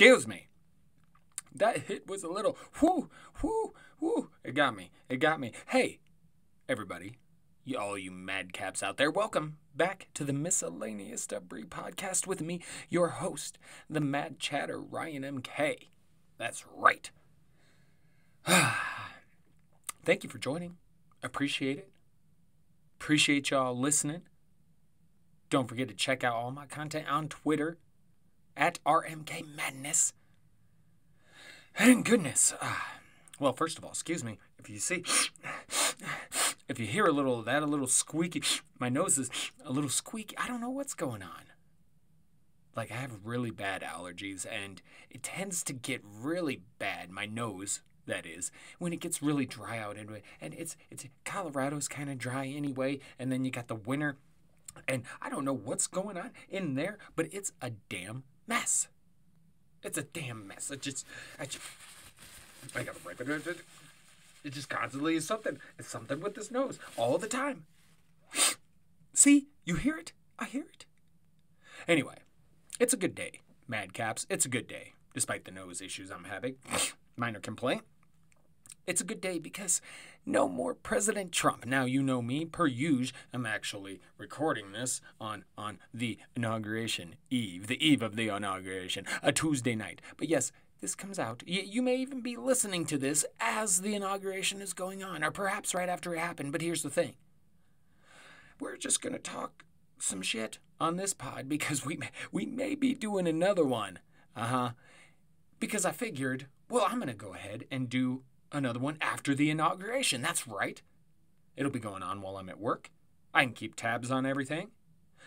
Excuse me. That hit was a little, whoo, whoo, whoo. It got me. It got me. Hey, everybody, all you madcaps out there, welcome back to the Miscellaneous Debris Podcast with me, your host, the Mad Chatter, Ryan MK. That's right. Thank you for joining. Appreciate it. Appreciate y'all listening. Don't forget to check out all my content on Twitter at RMK Madness. And goodness, well, first of all, excuse me, if you hear a little squeaky, my nose is a little squeaky, I don't know what's going on. Like, I have really bad allergies, and it tends to get really bad, my nose, that is, when it gets really dry out, and it's Colorado's kind of dry anyway, and then you got the winter, and I don't know what's going on in there, but it's a damn mess. It's a damn mess. I gotta break it. It just constantly is something. It's something with this nose all the time. See, you hear it? I hear it. Anyway, it's a good day, madcaps. It's a good day, despite the nose issues I'm having. Minor complaint. It's a good day because no more President Trump. Now, you know me, per usual, I'm actually recording this on the inauguration eve, the eve of the inauguration, a Tuesday night. But yes, this comes out. You may even be listening to this as the inauguration is going on, or perhaps right after it happened. But here's the thing. We're just going to talk some shit on this pod because we may be doing another one. Because I figured, well, I'm going to go ahead and do another one after the inauguration. That's right. It'll be going on while I'm at work. I can keep tabs on everything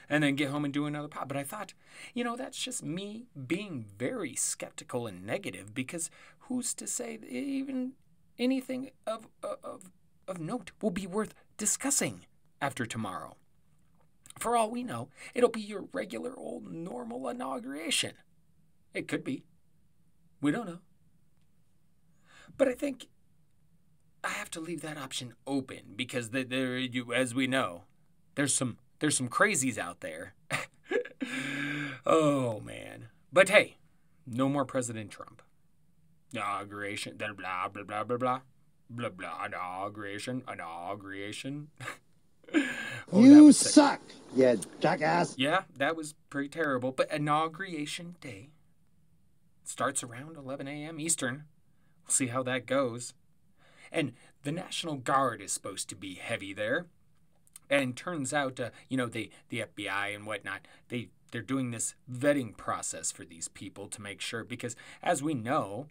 and then get home and do another pod. But I thought, that's just me being very skeptical and negative, because who's to say that even anything of note will be worth discussing after tomorrow? For all we know, it'll be your regular old normal inauguration. It could be. We don't know. But I think I have to leave that option open because as we know, there's some crazies out there. Oh man! But hey, no more President Trump. Inauguration. Then blah blah blah blah blah blah blah. Inauguration. Oh, you suck, you jackass. Yeah, that was pretty terrible. But inauguration day starts around 11 a.m. Eastern. We'll see how that goes. And the National Guard is supposed to be heavy there. And turns out, the FBI and whatnot, they're doing this vetting process for these people to make sure. Because, as we know,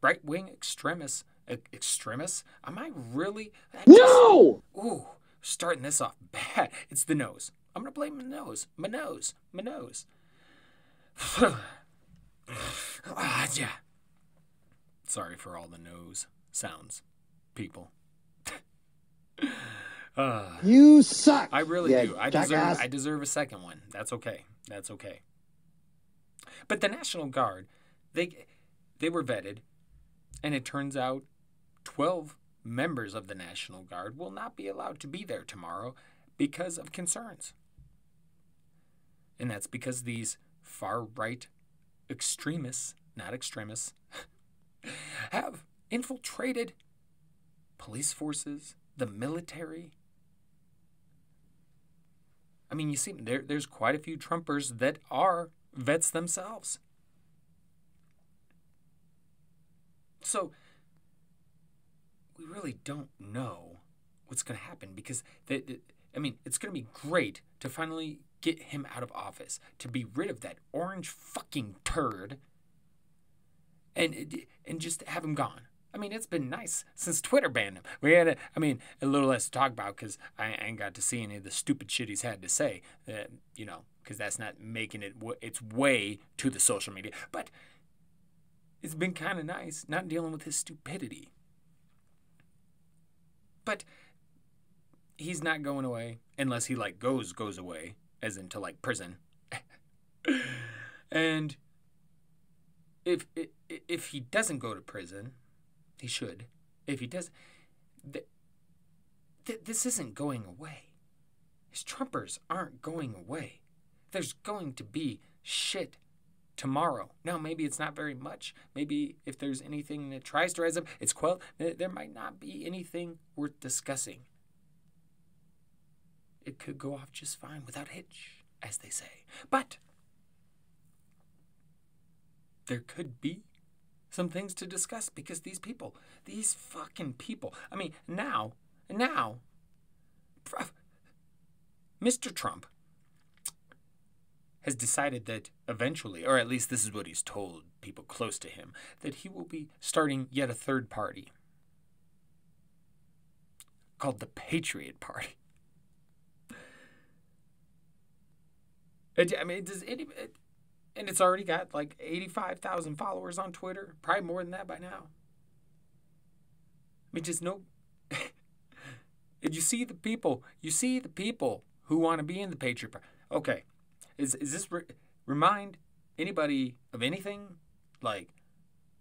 right-wing extremists, am I really? No! Ooh, starting this off bad. It's the nose. I'm going to blame my nose. Yeah. Sorry for all the nose sounds, people. You suck. I really do. I deserve a second one. That's okay. But the National Guard, they were vetted, and it turns out 12 members of the National Guard will not be allowed to be there tomorrow because of concerns. And that's because these far-right extremists, not extremists, have infiltrated police forces, the military. I mean, you see, there's quite a few Trumpers that are vets themselves. So, we really don't know what's going to happen because, it's going to be great to finally get him out of office, to be rid of that orange fucking turd, and just have him gone. I mean, it's been nice since Twitter banned him. We had a little less to talk about because I ain't got to see any of the stupid shit he's had to say, because that's not making its way to the social media. But it's been kind of nice not dealing with his stupidity. But he's not going away unless he goes away, as into prison. And if he doesn't go to prison, he should. If he does, this isn't going away. His Trumpers aren't going away. There's going to be shit tomorrow. No, maybe it's not very much. Maybe if there's anything that tries to rise up, it's quelled. There might not be anything worth discussing. It could go off just fine without a hitch, as they say. But there could be some things to discuss because these fucking people, I mean, now, Mr. Trump has decided that eventually, or at least this is what he's told people close to him, that he will be starting yet a third party called the Patriot Party. I mean, and it's already got like 85,000 followers on Twitter, probably more than that by now. I mean, just no. And you see the people who want to be in the Patriot Party. Okay, is this remind anybody of anything like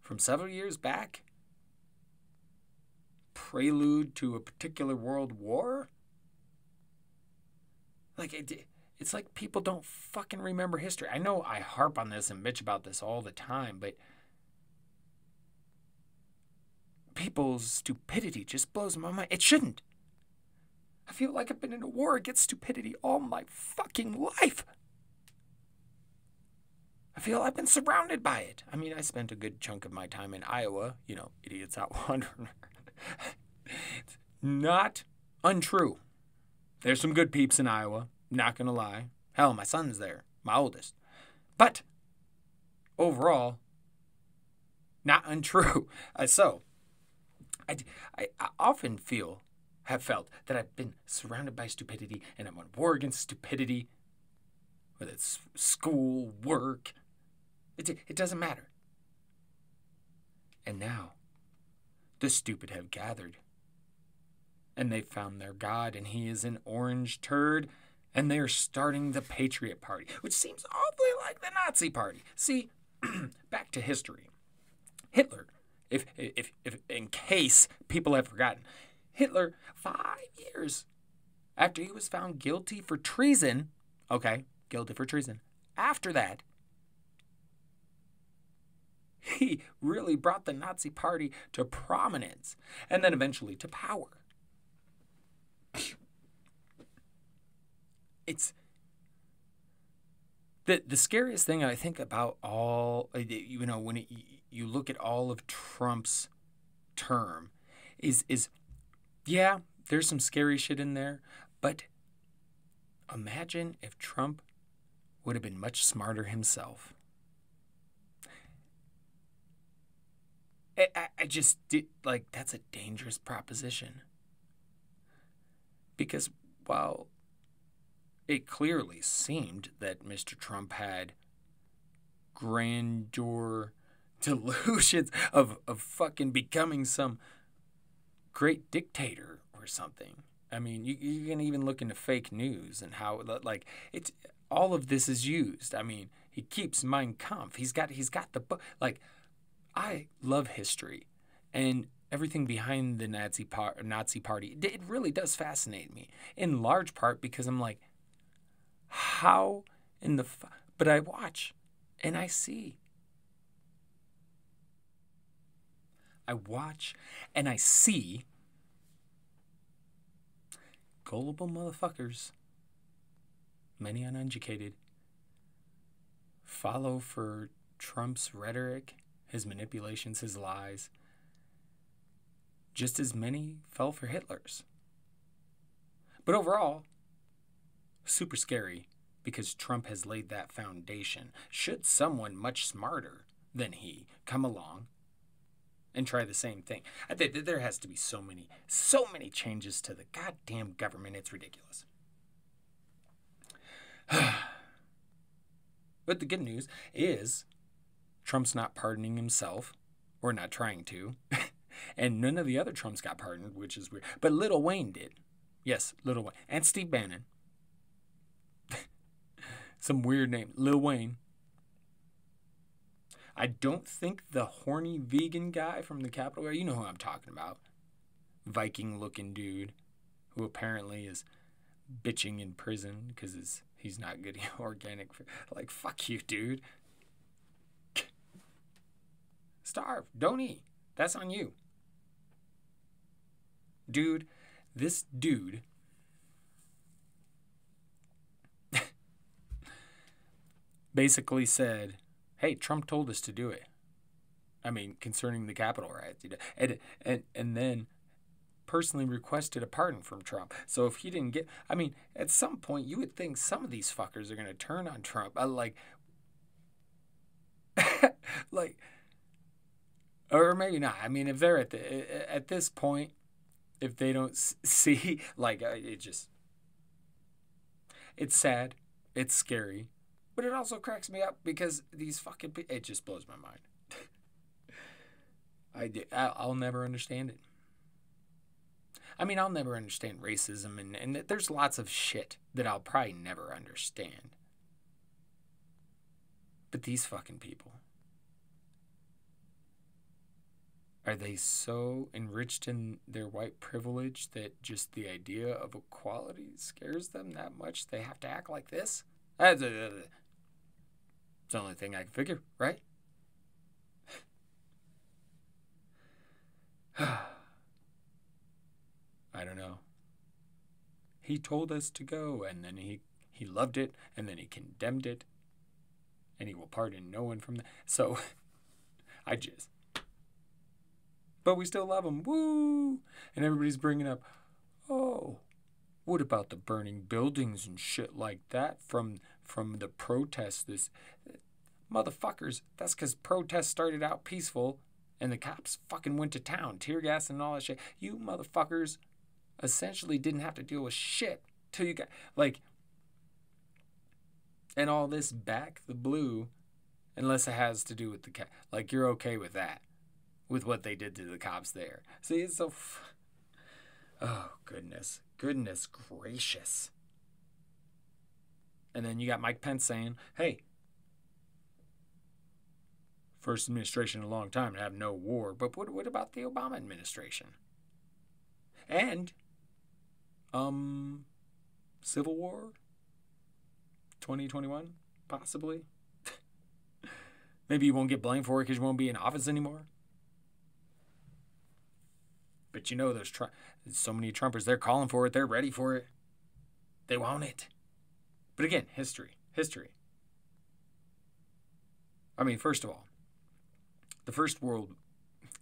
from several years back? Prelude to a particular world war? Like it's like people don't fucking remember history. I know I harp on this and bitch about this all the time, but people's stupidity just blows my mind. It shouldn't. I feel like I've been in a war against stupidity all my fucking life. I feel I've been surrounded by it. I mean, I spent a good chunk of my time in Iowa. You know, idiots out wandering. It's not untrue. There's some good peeps in Iowa. Not gonna lie. Hell, my son's there. My oldest. But overall, not untrue. So, I often have felt that I've been surrounded by stupidity and I'm on war against stupidity, whether it's school, work. It doesn't matter. And now, the stupid have gathered. And they've found their God, and he is an orange turd, and they are starting the Patriot Party, which seems awfully like the Nazi Party. See, back to history. Hitler, if in case people have forgotten, Hitler, 5 years after he was found guilty for treason, after that, he really brought the Nazi Party to prominence and then eventually to power. It's the scariest thing I think about all, you know, when you look at all of Trump's term is yeah, there's some scary shit in there, but imagine if Trump would have been much smarter himself. I just did, like, that's a dangerous proposition. Because while it clearly seemed that Mr. Trump had grandeur delusions of fucking becoming some great dictator or something. I mean, you can even look into fake news and how, like, it's all of this is used. I mean, he keeps Mein Kampf. He's got the book. Like, I love history and everything behind the Nazi Party. It really does fascinate me, in large part because I'm like, how in the but I watch and I see. I watch and I see gullible motherfuckers, many uneducated, follow for Trump's rhetoric, his manipulations, his lies, just as many fell for Hitler's. But overall, super scary because Trump has laid that foundation. Should someone much smarter than he come along and try the same thing? I think that there has to be so many changes to the goddamn government. It's ridiculous. But the good news is Trump's not pardoning himself, or not trying to. And none of the other Trumps got pardoned, which is weird. But Lil Wayne did. Yes, Lil Wayne. And Steve Bannon. Some weird name. Lil Wayne. I don't think the horny vegan guy from the Capitol, you know who I'm talking about. Viking-looking dude who apparently is bitching in prison because he's not getting organic. Like, fuck you, dude. Starve. Don't eat. That's on you. Dude, this dude basically said, hey, Trump told us to do it. I mean, concerning the Capitol riots. And then personally requested a pardon from Trump. So if he didn't get, I mean, at some point you would think some of these fuckers are going to turn on Trump. Like, or maybe not. I mean, if they're at this point, if they don't see, like, it's sad, it's scary, but it also cracks me up because these fucking people, it just blows my mind. I'll never understand it. I mean, I'll never understand racism, and there's lots of shit that I'll probably never understand. But these fucking people, are they so enriched in their white privilege that just the idea of equality scares them that much they have to act like this? It's the only thing I can figure, right? I don't know. He told us to go, and then he loved it, and then he condemned it, and he will pardon no one from that. So, but we still love him. Woo! And everybody's bringing up, oh, what about the burning buildings and shit like that from the protests? This motherfuckers, that's because protests started out peaceful, and the cops fucking went to town, tear gas and all that shit. You motherfuckers essentially didn't have to deal with shit till you got, like, and all this back the blue, unless it has to do with the like, you're okay with that, with what they did to the cops there. See, it's so oh goodness gracious. And then you got Mike Pence saying, hey, first administration in a long time to have no war. But what about the Obama administration? And Civil War 2021, possibly. Maybe you won't get blamed for it because you won't be in office anymore. But you know, there's so many Trumpers, they're calling for it, they're ready for it. They want it. But again, history. I mean, first of all, the first World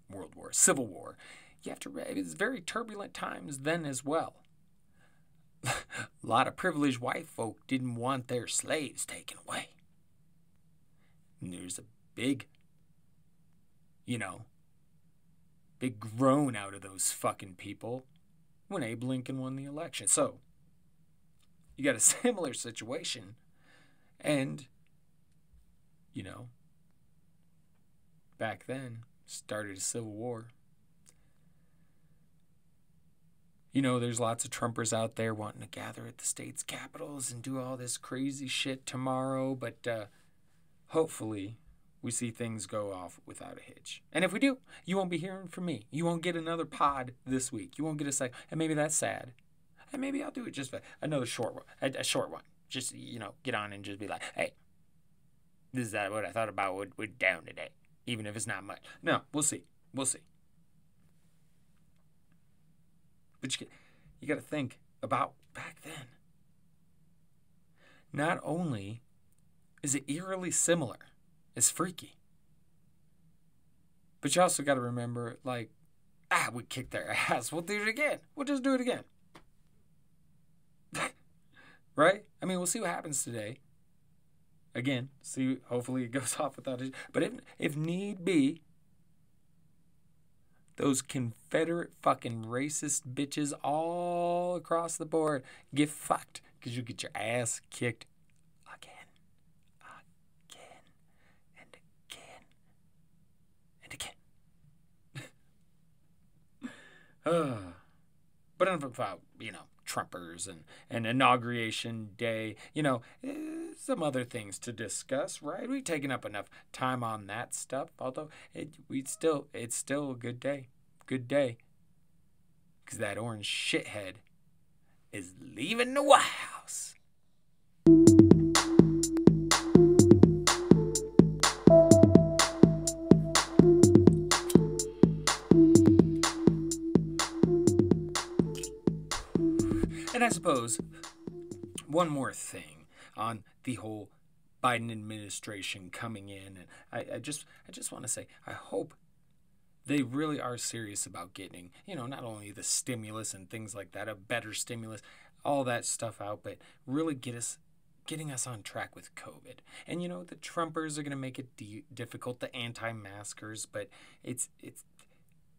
War, Civil War, you have to, it's very turbulent times then as well. A lot of privileged white folk didn't want their slaves taken away. And there's a big groan out of those fucking people when Abe Lincoln won the election. So, you got a similar situation, and, back then, started a civil war. There's lots of Trumpers out there wanting to gather at the state's capitals and do all this crazy shit tomorrow, but hopefully we see things go off without a hitch. And if we do, you won't be hearing from me. You won't get another pod this week. You won't get a second. And maybe that's sad. And maybe I'll do it just another short one. A short one. Just, get on and just be like, hey, this is what I thought about what we're down today. Even if it's not much. No, we'll see. But you got to think about back then. Not only is it eerily similar, it's freaky. But you also got to remember, like, we kicked their ass. We'll do it again. We'll just do it again. Right? I mean, we'll see what happens today. Again, see, hopefully it goes off without it. But if need be, those Confederate fucking racist bitches all across the board get fucked because you get your ass kicked again, and again. But enough about, Trumpers and Inauguration Day, some other things to discuss, right? We've taken up enough time on that stuff, although it's still a good day. Because that orange shithead is leaving the White House. And I suppose one more thing on the whole Biden administration coming in, and I just want to say, I hope they really are serious about getting, not only the stimulus and things like that, a better stimulus, all that stuff out, but really getting us on track with COVID. And the Trumpers are going to make it difficult, the anti-maskers, but it's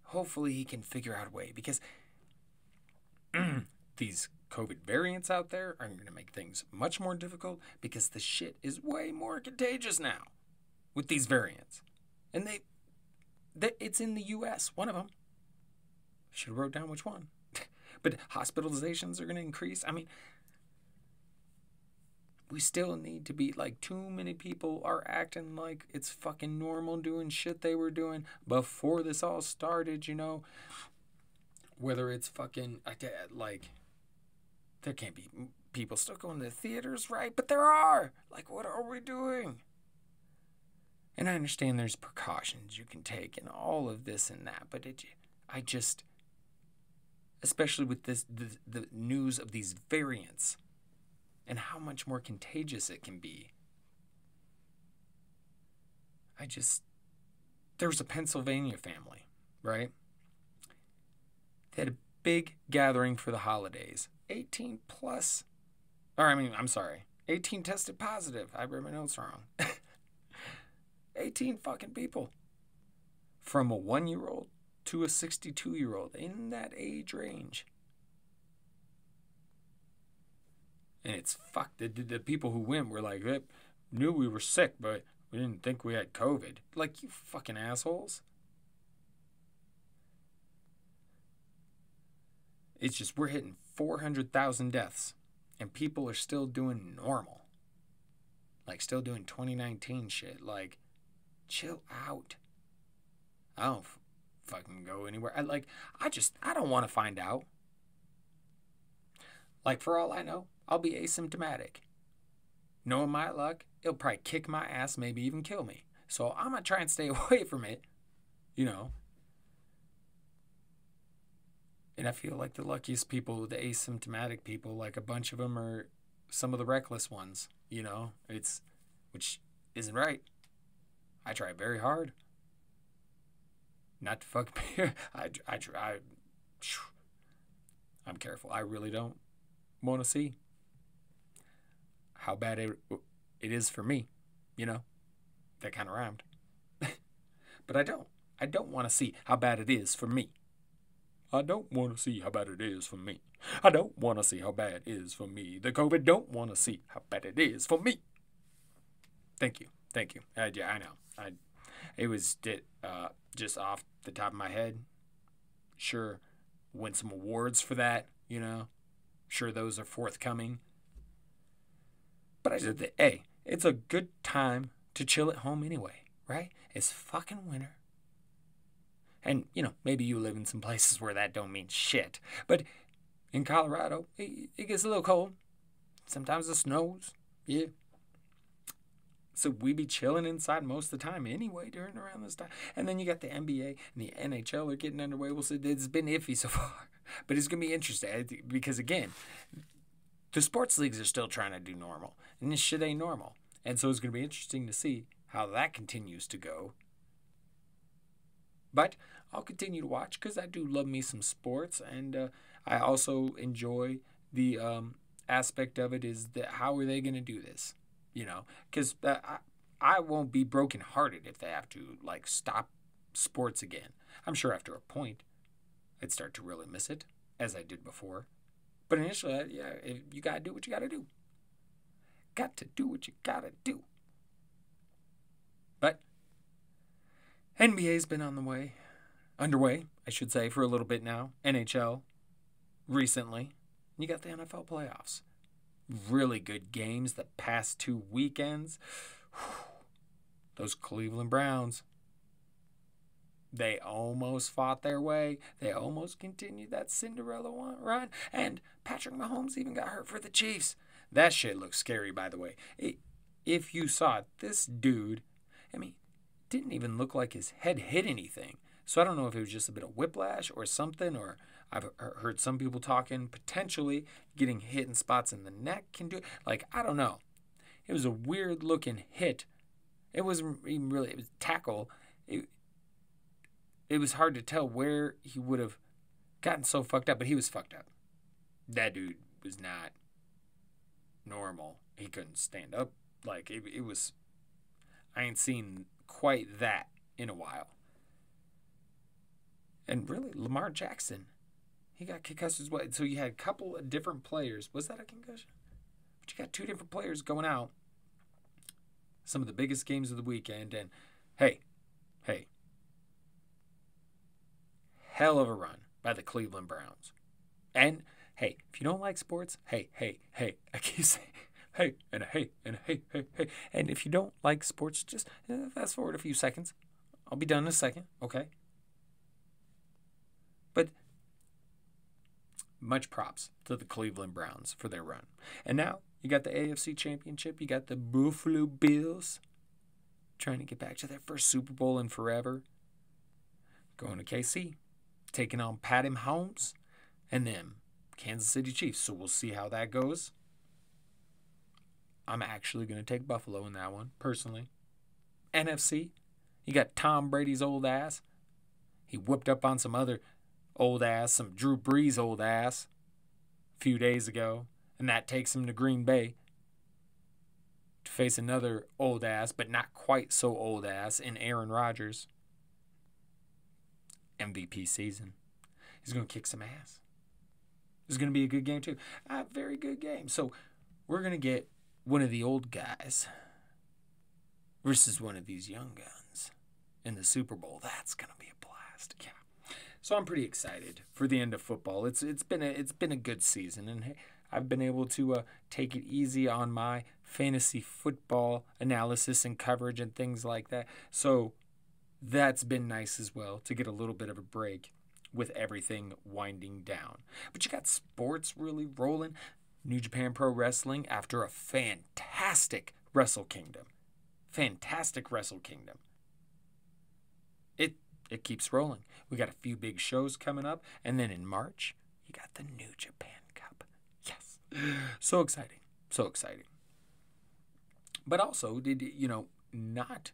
hopefully he can figure out a way, because these COVID variants out there are going to make things much more difficult, because the shit is way more contagious now with these variants. And it's in the U.S., one of them. Should have wrote down which one. But hospitalizations are going to increase. I mean, we still need to be, too many people are acting like it's fucking normal doing shit they were doing before this all started, Whether it's fucking, there can't be people still going to the theaters, right? But there are. What are we doing? And I understand there's precautions you can take and all of this and that, but especially with the news of these variants and how much more contagious it can be. There was a Pennsylvania family, right? They had a big gathering for the holidays. 18 tested positive. I read my notes wrong. 18 fucking people. From a 1-year-old to a 62-year-old, in that age range. And it's fucked. The people who went were like, they knew we were sick, but we didn't think we had COVID. You fucking assholes. It's just, we're hitting 400,000 deaths, and people are still doing normal. Still doing 2019 shit. Chill out. I don't fucking go anywhere. I don't want to find out. For all I know, I'll be asymptomatic. Knowing my luck, it'll probably kick my ass, maybe even kill me. So I'm going to try and stay away from it, And I feel like the luckiest people, the asymptomatic people, a bunch of them are some of the reckless ones, which isn't right. I try very hard not to fuck me. I'm careful. I really don't want to see how bad it is for me, That kind of rhymed. But I don't want to see how bad it is for me. I don't want to see how bad it is for me. I don't want to see how bad it is for me. The COVID don't want to see how bad it is for me. Thank you. Yeah, I know. It was just off the top of my head. Sure, win some awards for that, Sure, those are forthcoming. But I said, hey, it's a good time to chill at home anyway, right? It's fucking winter. And, maybe you live in some places where that don't mean shit. But in Colorado, it gets a little cold. Sometimes it snows. Yeah. So we be chilling inside most of the time anyway around this time. And then you got the NBA and the NHL are getting underway. Well, so it's been iffy so far. But it's going to be interesting because, again, the sports leagues are still trying to do normal. And this shit ain't normal. And so it's going to be interesting to see how that continues to go. But I'll continue to watch because I do love me some sports. And I also enjoy the aspect of it is that how are they going to do this? Because I won't be brokenhearted if they have to, stop sports again. I'm sure after a point, I'd start to really miss it, as I did before. But initially, you got to do what you got to do. Got to do what you got to do. But NBA's been underway, I should say, for a little bit now. NHL, recently. You got the NFL playoffs. Really good games the past 2 weekends. Those Cleveland Browns. They almost fought their way. They almost continued that Cinderella run. And Patrick Mahomes even got hurt for the Chiefs. That shit looks scary, by the way. If you saw it, this dude, didn't even look like his head hit anything. So I don't know if it was just a bit of whiplash or something, or I've heard some people talking potentially getting hit in spots in the neck can do it. Like, I don't know. It was a weird looking hit. It wasn't even really, it was tackle. It was hard to tell where he would have gotten so fucked up, but he was fucked up. That dude was not normal. He couldn't stand up. Like, it was, I ain't seen quite that in a while. And really, Lamar Jackson, he got concussed as well. So you had a couple of different players. Was that a concussion? But you got two different players going out. Some of the biggest games of the weekend. And hey, hell of a run by the Cleveland Browns. And hey, if you don't like sports, hey, I keep saying hey, and a hey, and a hey. And if you don't like sports, just fast forward a few seconds. I'll be done in a second, okay? But much props to the Cleveland Browns for their run. And now you got the AFC Championship. You got the Buffalo Bills trying to get back to their first Super Bowl in forever. Going to KC, taking on Patty Mahomes and them Kansas City Chiefs. So we'll see how that goes. I'm actually going to take Buffalo in that one, personally. NFC, you got Tom Brady's old ass. He whooped up on some other old ass, some Drew Brees old ass a few days ago, and that takes him to Green Bay to face another old ass, but not quite so old ass, in Aaron Rodgers. MVP season. He's going to kick some ass. It's going to be a good game too. A very good game. So we're going to get one of the old guys versus one of these young guns in the Super Bowl. That's going to be a blast. Yeah. So I'm pretty excited for the end of football. It's been a good season, and I've been able to take it easy on my fantasy football analysis and coverage and things like that. So that's been nice as well, to get a little bit of a break with everything winding down. But you got sports really rolling. New Japan Pro Wrestling, after a fantastic Wrestle Kingdom. It keeps rolling. We got a few big shows coming up. And then in March, you got the New Japan Cup. Yes. So exciting. But also, not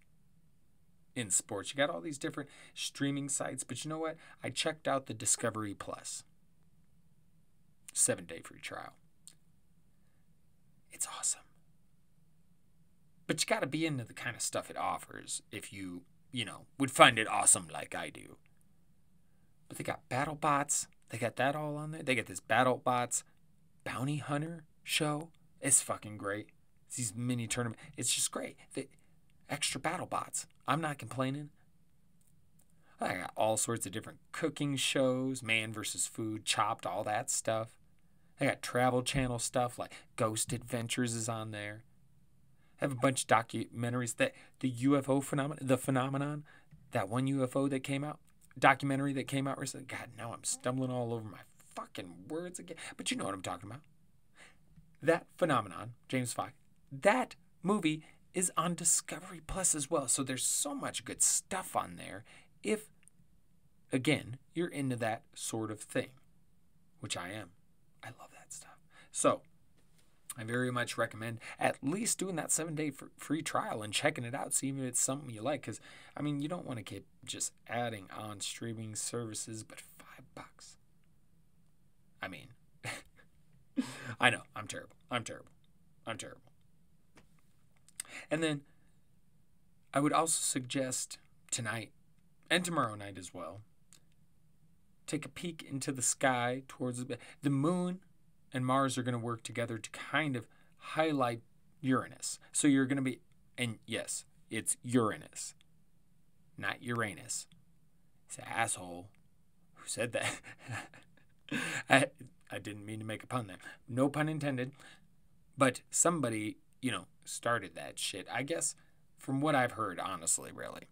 in sports. You got all these different streaming sites. But you know what? I checked out the Discovery Plus 7-day free trial. It's awesome. But you got to be into the kind of stuff it offers if you would find it awesome like I do. But they got BattleBots. They got that all on there. They got this BattleBots Bounty Hunter show. It's fucking great. It's these mini tournaments. It's just great. The extra BattleBots. I'm not complaining. I got all sorts of different cooking shows. Man versus Food, Chopped, all that stuff. I got Travel Channel stuff like Ghost Adventures is on there. I have a bunch of documentaries that the UFO phenomenon, that one UFO that came out, documentary that came out recently. God, now I'm stumbling all over my fucking words again. But you know what I'm talking about. That phenomenon, James Fox, that movie is on Discovery Plus as well. So there's so much good stuff on there if, again, you're into that sort of thing, which I am. I love that stuff. So I very much recommend at least doing that 7-day free trial and checking it out, seeing if it's something you like. Because, you don't want to keep just adding on streaming services, but $5. I know, I'm terrible. And then I would also suggest tonight and tomorrow night as well, take a peek into the sky towards the moon and Mars are going to work together to kind of highlight Uranus. So you're going to be, and yes, it's Uranus, not Uranus. It's an asshole who said that. I didn't mean to make a pun there. No pun intended. But somebody, started that shit. I guess from what I've heard, honestly, really,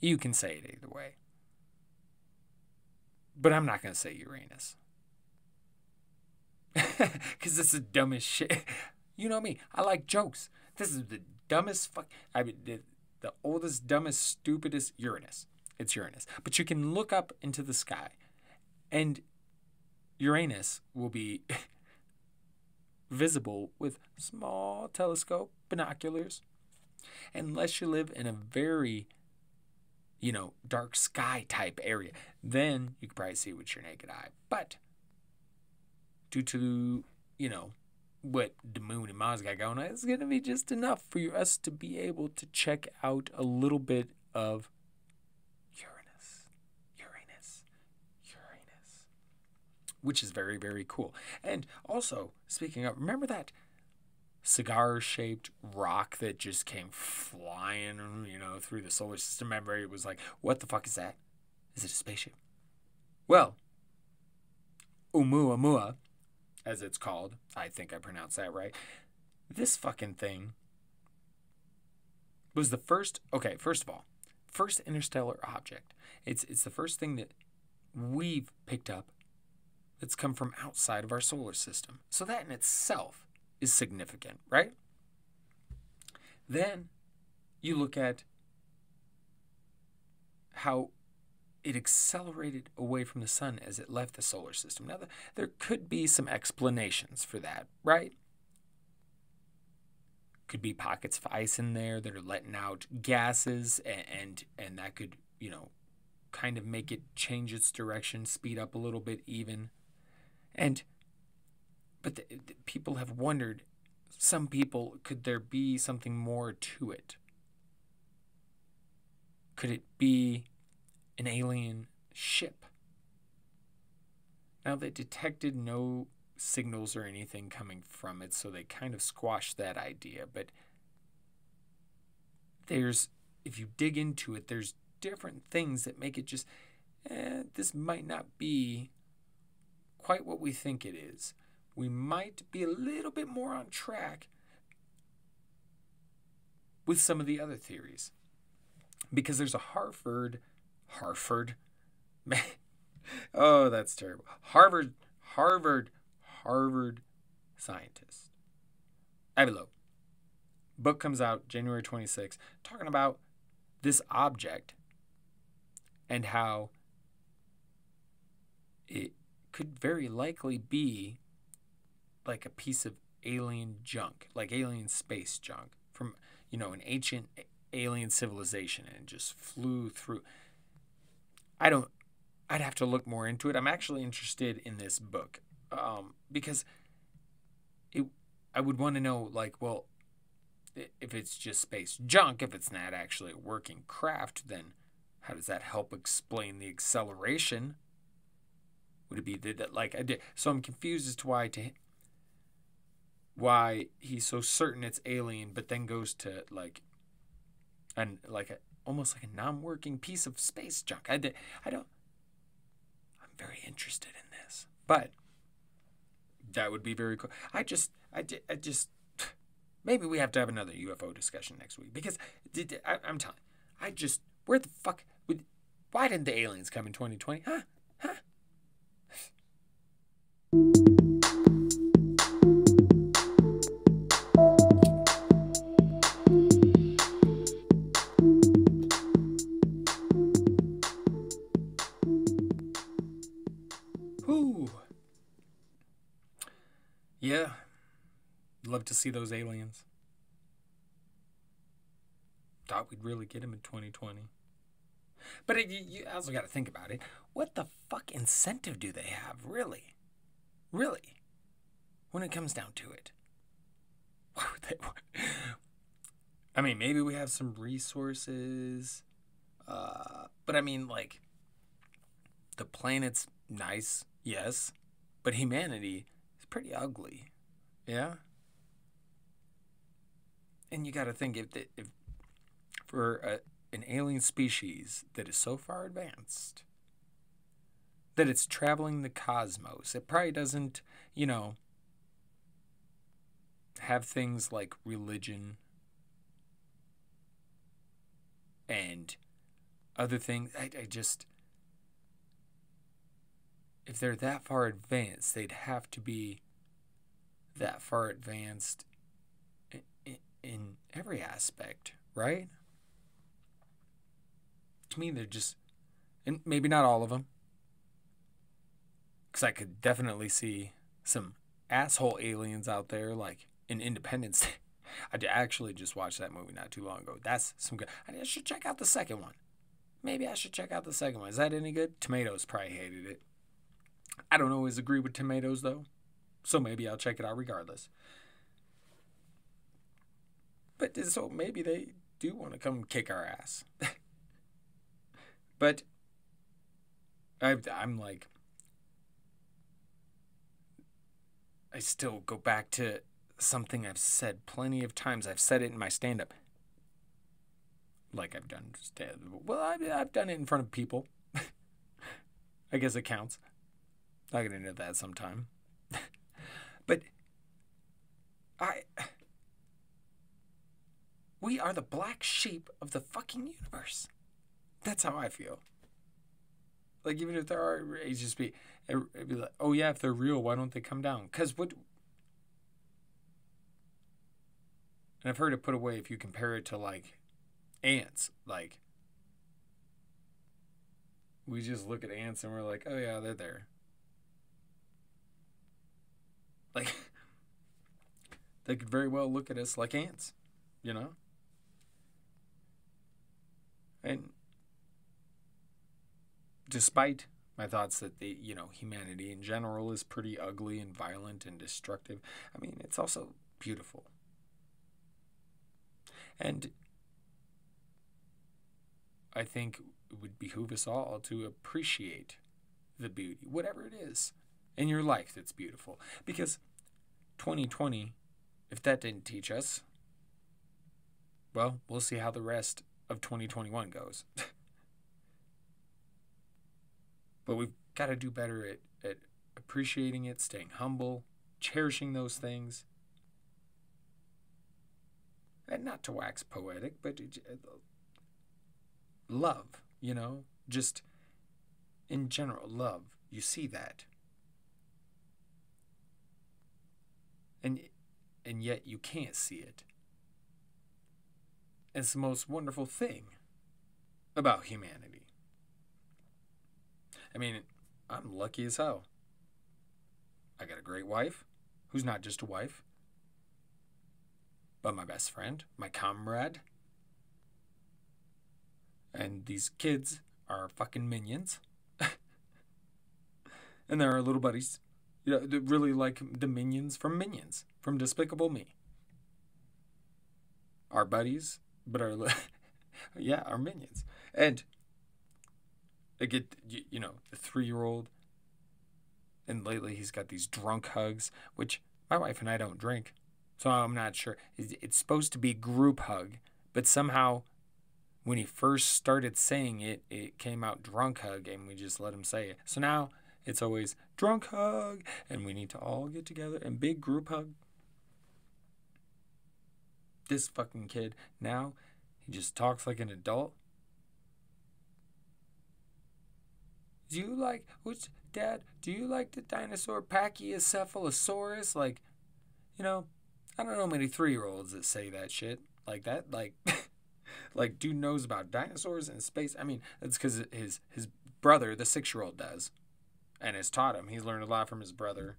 you can say it either way. But I'm not going to say Uranus. Because it's the dumbest shit. You know me. I like jokes. This is the dumbest the oldest, dumbest, stupidest Uranus. It's Uranus. But you can look up into the sky, and Uranus will be visible with small telescope binoculars, unless you live in a very, dark sky type area. Then you can probably see it with your naked eye. But due to, what the moon and Mars got going on, it's going to be just enough for us to be able to check out a little bit of Uranus, which is very, very cool. And also, speaking of, remember that cigar-shaped rock that just came flying, through the solar system? Remember, it was like, what the fuck is that? Is it a spaceship? Well, Oumuamua, as it's called, I think I pronounced that right. This fucking thing was the first, okay, first of all, first interstellar object. It's the first thing that we've picked up that's come from outside of our solar system. So that in itself is significant, right? Then you look at how it accelerated away from the sun as it left the solar system. Now, there could be some explanations for that, right? Could be pockets of ice in there that are letting out gases, and that could, kind of make it change its direction, speed up a little bit even. But the people have wondered, some people, could there be something more to it? Could it be an alien ship? Now, they detected no signals or anything coming from it, so they kind of squashed that idea. But if you dig into it, there's different things that make it just, this might not be quite what we think it is. We might be a little bit more on track with some of the other theories. Because there's a Harvard, man, oh, that's terrible. Harvard scientist. Avilo. Book comes out January 26th, talking about this object and how it could very likely be like a piece of alien junk, like alien space junk from, an ancient alien civilization, and just flew through. I'd have to look more into it. I'm actually interested in this book because I would want to know, well, if it's just space junk, if it's not actually a working craft, then how does that help explain the acceleration? Would it be that I did? So I'm confused as to why he's so certain it's alien, but then goes to almost like a non-working piece of space junk. I'm very interested in this, but that would be very cool. I just maybe we have to have another UFO discussion next week, because I'm telling you, where the fuck why didn't the aliens come in 2020? Huh? Yeah, love to see those aliens. Thought we'd really get them in 2020. But you also got to think about it. What the fuck incentive do they have, really? Really? When it comes down to it. Why would they? I mean, maybe we have some resources. But I mean, the planet's nice, yes. But humanity is pretty ugly. Yeah? And you got to think, if for an alien species that is so far advanced that it's traveling the cosmos, it probably doesn't, have things like religion and other things. If they're that far advanced, they'd have to be that far advanced in every aspect, right? To me, they're just And maybe not all of them. Because I could definitely see some asshole aliens out there, like in Independence Day. I actually just watched that movie not too long ago. That's some good. I should check out the second one. Maybe I should check out the second one. Is that any good? Tomatoes probably hated it. I don't always agree with Tomatoes, though. So maybe I'll check it out regardless. But so maybe they do want to come kick our ass. But I'm like, I still go back to something I've said plenty of times. I've said it in my stand-up. Like I've done well, I've done it in front of people. I guess it counts. I'll get into that sometime. But we are the black sheep of the fucking universe. That's how I feel. Like, even if there are, it'd be like, oh yeah, if they're real, why don't they come down? Because what... And I've heard it put away if you compare it to, like, ants. Like, we just look at ants and we're like, oh yeah, they're there. Like, they could very well look at us like ants, you know? And despite my thoughts that humanity in general is pretty ugly and violent and destructive, I mean, it's also beautiful. And I think it would behoove us all to appreciate the beauty, whatever it is, in your life that's beautiful. Because 2020, if that didn't teach us, well, we'll see how the rest of 2021 goes. But we've got to do better at appreciating it, staying humble, cherishing those things. And not to wax poetic, but love, just in general, love. You see that. And yet you can't see it. It's the most wonderful thing about humanity. I mean, I'm lucky as hell. I got a great wife, who's not just a wife, but my best friend, my comrade. And these kids are fucking minions. And they're our little buddies. They're really like the minions, from Despicable Me. Our buddies, but our minions. And they get, the 3-year-old. And lately he's got these drunk hugs, which my wife and I don't drink. So I'm not sure. It's supposed to be group hug, but somehow when he first started saying it, it came out drunk hug, and we just let him say it. So now it's always drunk hug, and we need to all get together and big group hug. This fucking kid, now he just talks like an adult. Dad, do you like the dinosaur Pachycephalosaurus? Like, I don't know many 3-year-olds that say that shit like that. Like, like, dude knows about dinosaurs and space. I mean, that's because his brother, the 6-year-old, does. And has taught him. He's learned a lot from his brother.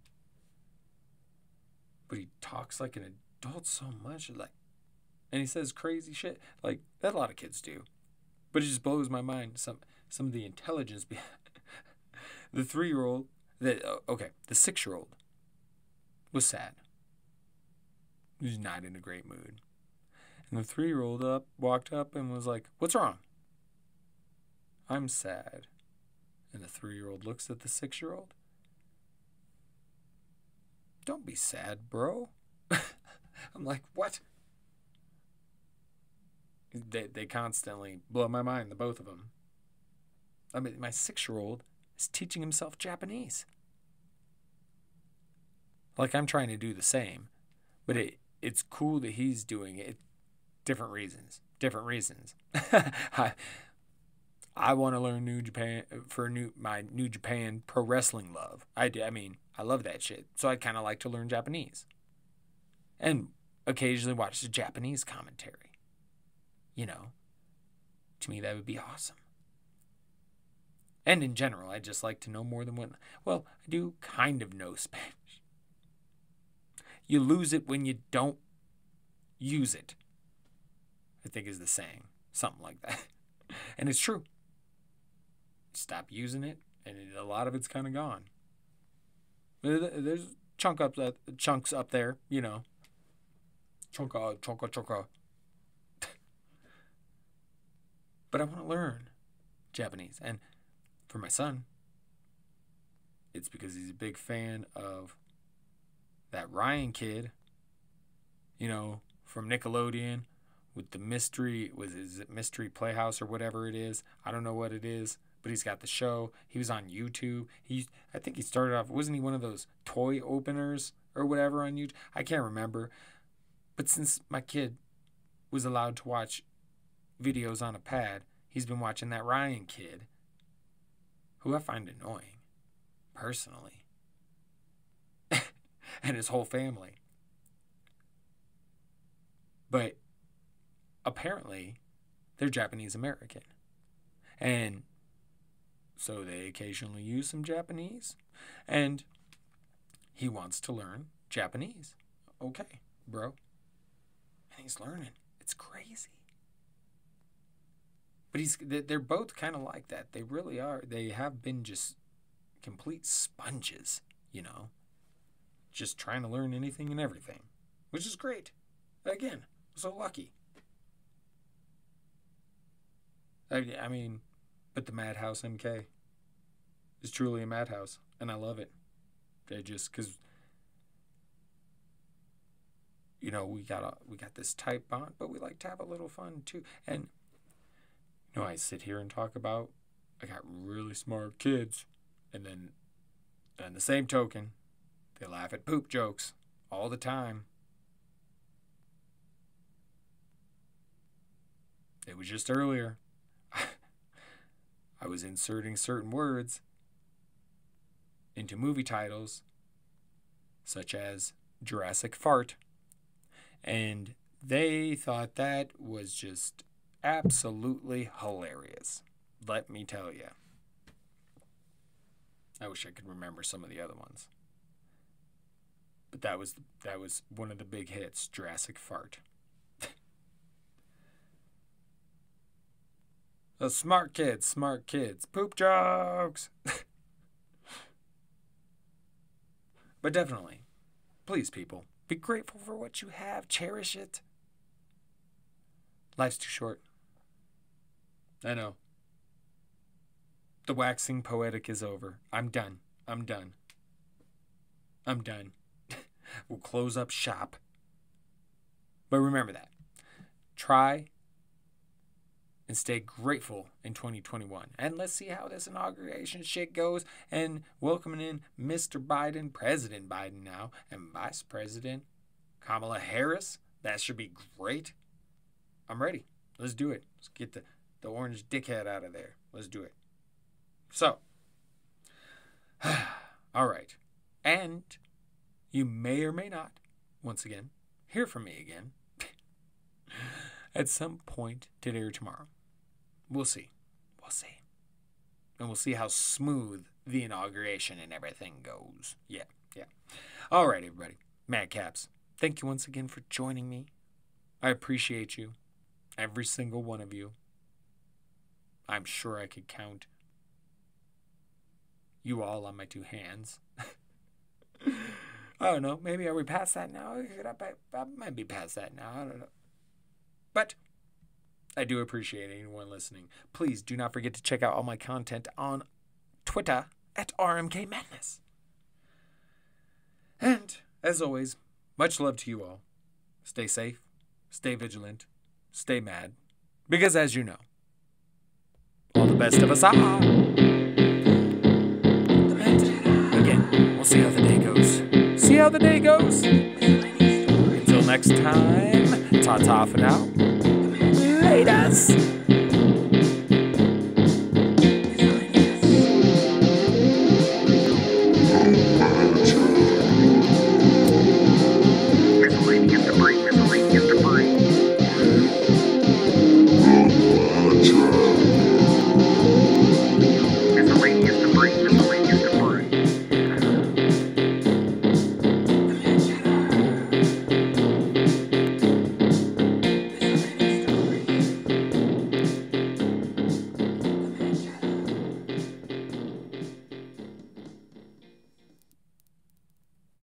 But he talks like an adult so much. And he says crazy shit. Like, that a lot of kids do. But it just blows my mind. Some of the intelligence behind the 3-year-old, the 6-year-old was sad. He was not in a great mood. And the 3-year-old walked up and was like, "What's wrong?" "I'm sad." And the 3-year-old looks at the 6-year-old. "Don't be sad, bro." I'm like, what? They constantly blow my mind, the both of them. I mean, my 6-year-old is teaching himself Japanese. Like, I'm trying to do the same. But it's cool that he's doing it. Different reasons. I want to learn New Japan my New Japan pro wrestling love. I love that shit. So I'd kind of like to learn Japanese. And occasionally watch the Japanese commentary. To me, that would be awesome. And in general, I just like to know more than one. Well, I do kind of know Spanish. You lose it when you don't use it, I think is the saying. Something like that. And it's true. Stop using it, and a lot of it's kind of gone. There's chunks up there, you know. Chunka. But I want to learn Japanese. And for my son, it's because he's a big fan of that Ryan kid, you know, from Nickelodeon with the mystery, is it Mystery Playhouse or whatever it is? I don't know what it is, but he's got the show. He was on YouTube. I think he started off, wasn't he one of those toy openers or whatever on YouTube? I can't remember. But since my kid was allowed to watch videos on a pad, he's been watching that Ryan kid, who I find annoying, personally, and his whole family. But apparently, they're Japanese American. And so they occasionally use some Japanese. And he wants to learn Japanese. Okay, bro. And he's learning. It's crazy. But they're both kind of like that. They really are. They have been just complete sponges, you know. Just trying to learn anything and everything. Which is great. Again, so lucky. I mean, but the Madhouse MK is truly a madhouse, and I love it. Because, you know, we got this tight bond, but we like to have a little fun too. And you know, I sit here and talk about I got really smart kids, and then on the same token, they laugh at poop jokes all the time. It was just earlier. I was inserting certain words into movie titles, such as Jurassic Fart, and they thought that was just absolutely hilarious. Let me tell you. I wish I could remember some of the other ones. But that was one of the big hits, Jurassic Fart. Those smart kids, poop jokes. But definitely, please, people, be grateful for what you have. Cherish it. Life's too short. I know. The waxing poetic is over. I'm done. We'll close up shop. But remember that. Try and stay grateful in 2021. And let's see how this inauguration shit goes. And welcoming in Mr. Biden, President Biden now, and Vice President Kamala Harris. That should be great. I'm ready. Let's do it. Let's get the orange dickhead out of there. Let's do it. So, all right. And you may or may not, once again, hear from me again at some point today or tomorrow. We'll see. And we'll see how smooth the inauguration and everything goes. Yeah. All right, everybody. Madcaps, thank you once again for joining me. I appreciate you. Every single one of you. I'm sure I could count you all on my two hands. I don't know. Maybe are we past that now? I might be past that now. I don't know. But I do appreciate anyone listening. Please do not forget to check out all my content on Twitter at RMK Madness. And, as always, much love to you all. Stay safe, stay vigilant, stay mad. Because as you know, all the best of us are. And again, we'll see how the day goes. Until next time, ta-ta for now. Laters.